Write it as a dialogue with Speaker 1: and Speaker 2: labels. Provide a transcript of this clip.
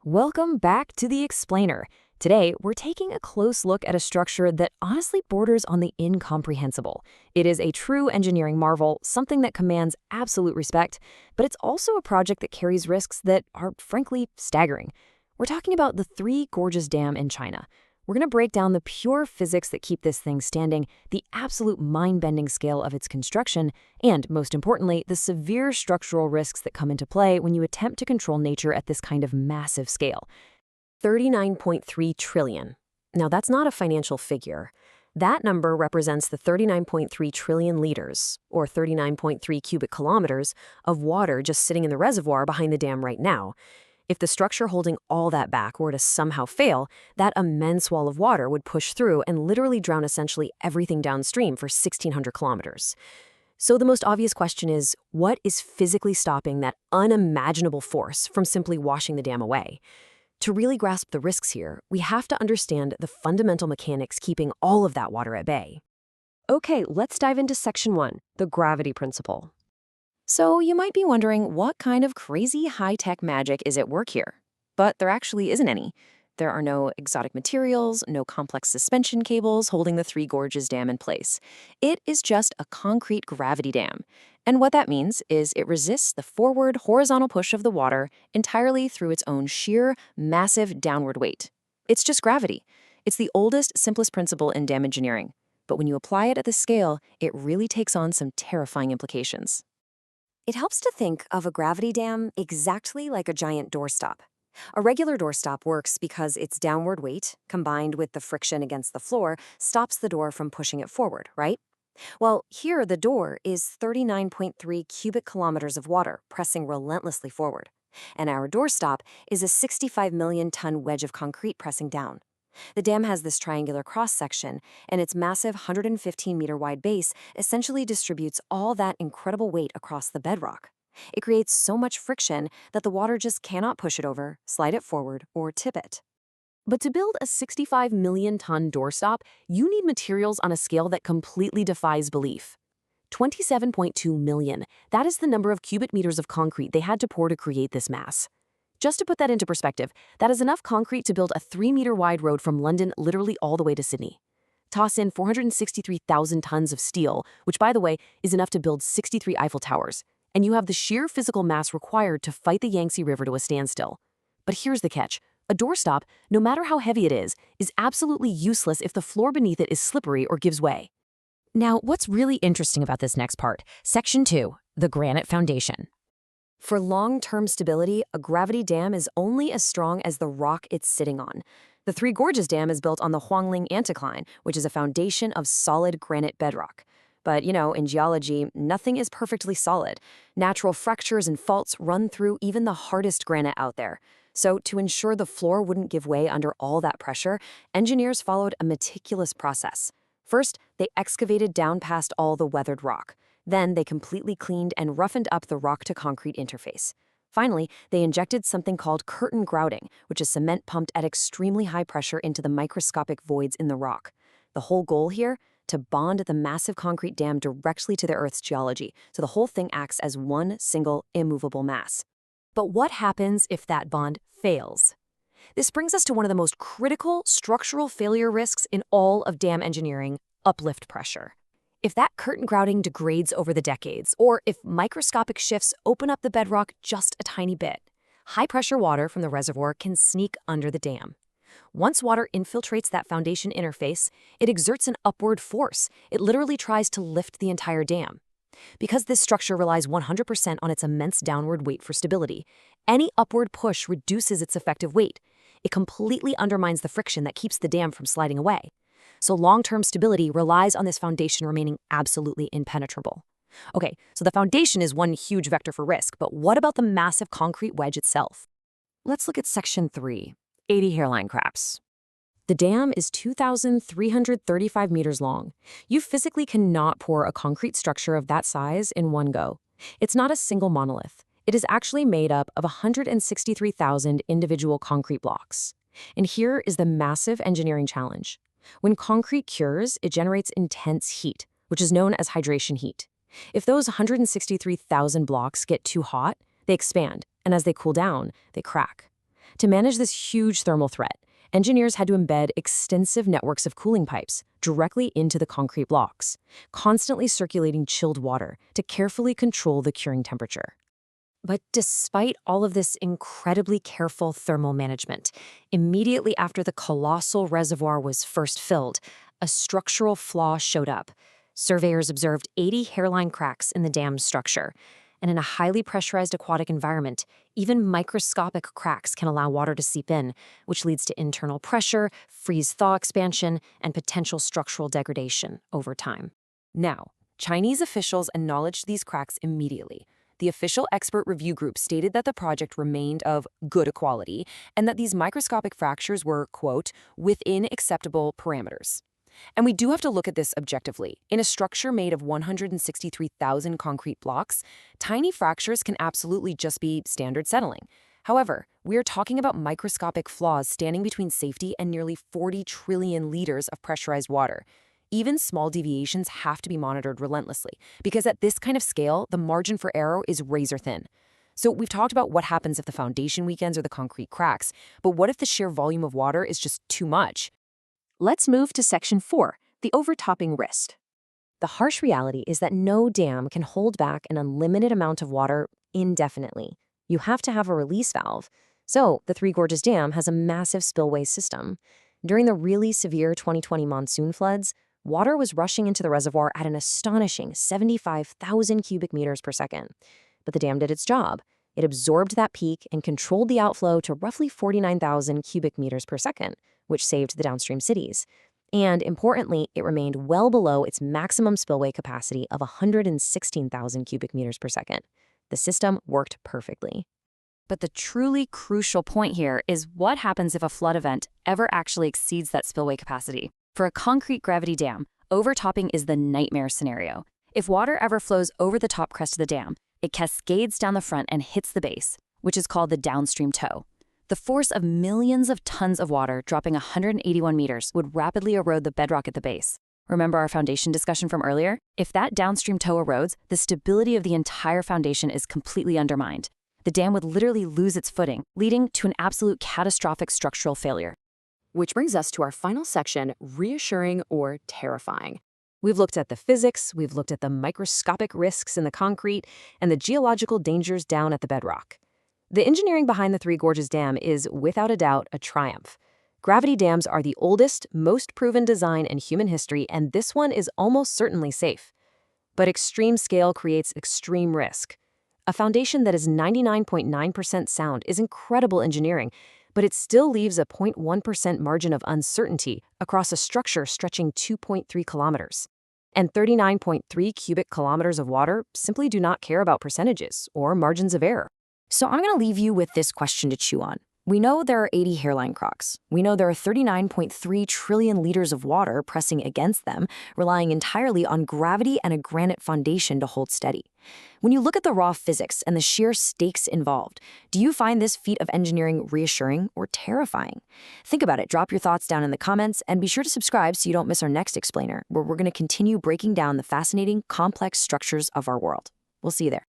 Speaker 1: Welcome back to The Explainer. Today, we're taking a close look at a structure that honestly borders on the incomprehensible. It is a true engineering marvel, something that commands absolute respect, but it's also a project that carries risks that are, frankly, staggering. We're talking about the Three Gorges Dam in China. We're going to break down the pure physics that keep this thing standing, the absolute mind-bending scale of its construction, and, most importantly, the severe structural risks that come into play when you attempt to control nature at this kind of massive scale. 39.3 trillion. Now, that's not a financial figure. That number represents the 39.3 trillion liters, or 39.3 cubic kilometers, of water just sitting in the reservoir behind the dam right now. If the structure holding all that back were to somehow fail, that immense wall of water would push through and literally drown essentially everything downstream for 1,600 kilometers. So the most obvious question is, what is physically stopping that unimaginable force from simply washing the dam away? To really grasp the risks here, we have to understand the fundamental mechanics keeping all of that water at bay.
Speaker 2: Okay, let's dive into Section 1, the gravity principle.
Speaker 1: So you might be wondering, what kind of crazy high-tech magic is at work here? But there actually isn't any. There are no exotic materials, no complex suspension cables holding the Three Gorges Dam in place. It is just a concrete gravity dam. And what that means is it resists the forward horizontal push of the water entirely through its own sheer, massive downward weight. It's just gravity. It's the oldest, simplest principle in dam engineering. But when you apply it at this scale, it really takes on some terrifying implications.
Speaker 3: It helps to think of a gravity dam exactly like a giant doorstop. A regular doorstop works because its downward weight, combined with the friction against the floor, stops the door from pushing it forward, right? Well, here the door is 39.3 cubic kilometers of water pressing relentlessly forward. And our doorstop is a 65 million ton wedge of concrete pressing down. The dam has this triangular cross-section, and its massive 115-meter wide base essentially distributes all that incredible weight across the bedrock. It creates so much friction that the water just cannot push it over, slide it forward, or tip it.
Speaker 1: But to build a 65 million ton doorstop, you need materials on a scale that completely defies belief. 27.2 million. That is the number of cubic meters of concrete they had to pour to create this mass. Just to put that into perspective, that is enough concrete to build a 3-meter wide road from London literally all the way to Sydney. Toss in 463,000 tons of steel, which, by the way, is enough to build 63 Eiffel Towers, and you have the sheer physical mass required to fight the Yangtze River to a standstill. But here's the catch. A doorstop, no matter how heavy it is absolutely useless if the floor beneath it is slippery or gives way. Now, what's really interesting about this next part, Section 2, the granite foundation.
Speaker 3: For long-term stability, a gravity dam is only as strong as the rock it's sitting on. The Three Gorges Dam is built on the Huangling anticline, which is a foundation of solid granite bedrock. But, in geology, nothing is perfectly solid. Natural fractures and faults run through even the hardest granite out there. So, to ensure the floor wouldn't give way under all that pressure, engineers followed a meticulous process. First, they excavated down past all the weathered rock. Then they completely cleaned and roughened up the rock-to-concrete interface. Finally, they injected something called curtain grouting, which is cement pumped at extremely high pressure into the microscopic voids in the rock. The whole goal here? To bond the massive concrete dam directly to the Earth's geology, so the whole thing acts as one single, immovable mass. But what happens if that bond fails? This brings us to one of the most critical structural failure risks in all of dam engineering: uplift pressure. If that curtain grouting degrades over the decades, or if microscopic shifts open up the bedrock just a tiny bit, high-pressure water from the reservoir can sneak under the dam. Once water infiltrates that foundation interface, it exerts an upward force. It literally tries to lift the entire dam. Because this structure relies 100% on its immense downward weight for stability, any upward push reduces its effective weight. It completely undermines the friction that keeps the dam from sliding away. So long-term stability relies on this foundation remaining absolutely impenetrable. Okay, so the foundation is one huge vector for risk, but what about the massive concrete wedge itself? Let's look at Section 3, 80 hairline craps. The dam is 2,335 meters long. You physically cannot pour a concrete structure of that size in one go. It's not a single monolith. It is actually made up of 163,000 individual concrete blocks. And here is the massive engineering challenge. When concrete cures, it generates intense heat, which is known as hydration heat. If those 163,000 blocks get too hot, they expand, and as they cool down, they crack. To manage this huge thermal threat, engineers had to embed extensive networks of cooling pipes directly into the concrete blocks, constantly circulating chilled water to carefully control the curing temperature. But despite all of this incredibly careful thermal management, immediately after the colossal reservoir was first filled, a structural flaw showed up. Surveyors observed 80 hairline cracks in the dam's structure. And in a highly pressurized aquatic environment, even microscopic cracks can allow water to seep in, which leads to internal pressure, freeze-thaw expansion, and potential structural degradation over time. Now, Chinese officials acknowledged these cracks immediately. The official expert review group stated that the project remained of good quality and that these microscopic fractures were, quote, within acceptable parameters. And we do have to look at this objectively. In a structure made of 163,000 concrete blocks, tiny fractures can absolutely just be standard settling. However, we are talking about microscopic flaws standing between safety and nearly 40 trillion liters of pressurized water. Even small deviations have to be monitored relentlessly, because at this kind of scale, the margin for error is razor thin. So we've talked about what happens if the foundation weakens or the concrete cracks, but what if the sheer volume of water is just too much?
Speaker 2: Let's move to Section 4, the overtopping risk.
Speaker 3: The harsh reality is that no dam can hold back an unlimited amount of water indefinitely. You have to have a release valve. So the Three Gorges Dam has a massive spillway system. During the really severe 2020 monsoon floods, water was rushing into the reservoir at an astonishing 75,000 cubic meters per second. But the dam did its job. It absorbed that peak and controlled the outflow to roughly 49,000 cubic meters per second, which saved the downstream cities. And importantly, it remained well below its maximum spillway capacity of 116,000 cubic meters per second. The system worked perfectly.
Speaker 1: But the truly crucial point here is what happens if a flood event ever actually exceeds that spillway capacity. For a concrete gravity dam, overtopping is the nightmare scenario. If water ever flows over the top crest of the dam, it cascades down the front and hits the base, which is called the downstream toe. The force of millions of tons of water dropping 181 meters would rapidly erode the bedrock at the base. Remember our foundation discussion from earlier? If that downstream toe erodes, the stability of the entire foundation is completely undermined. The dam would literally lose its footing, leading to an absolute catastrophic structural failure.
Speaker 3: Which brings us to our final section, reassuring or terrifying. We've looked at the physics, we've looked at the microscopic risks in the concrete, and the geological dangers down at the bedrock. The engineering behind the Three Gorges Dam is, without a doubt, a triumph. Gravity dams are the oldest, most proven design in human history, and this one is almost certainly safe. But extreme scale creates extreme risk. A foundation that is 99.9% sound is incredible engineering, but it still leaves a 0.1% margin of uncertainty across a structure stretching 2.3 kilometers. And 39.3 cubic kilometers of water simply do not care about percentages or margins of error. So I'm going to leave you with this question to chew on. We know there are 80 hairline crocks. We know there are 39.3 trillion liters of water pressing against them, relying entirely on gravity and a granite foundation to hold steady. When you look at the raw physics and the sheer stakes involved, do you find this feat of engineering reassuring or terrifying? Think about it, drop your thoughts down in the comments, and be sure to subscribe so you don't miss our next explainer, where we're going to continue breaking down the fascinating, complex structures of our world. We'll see you there.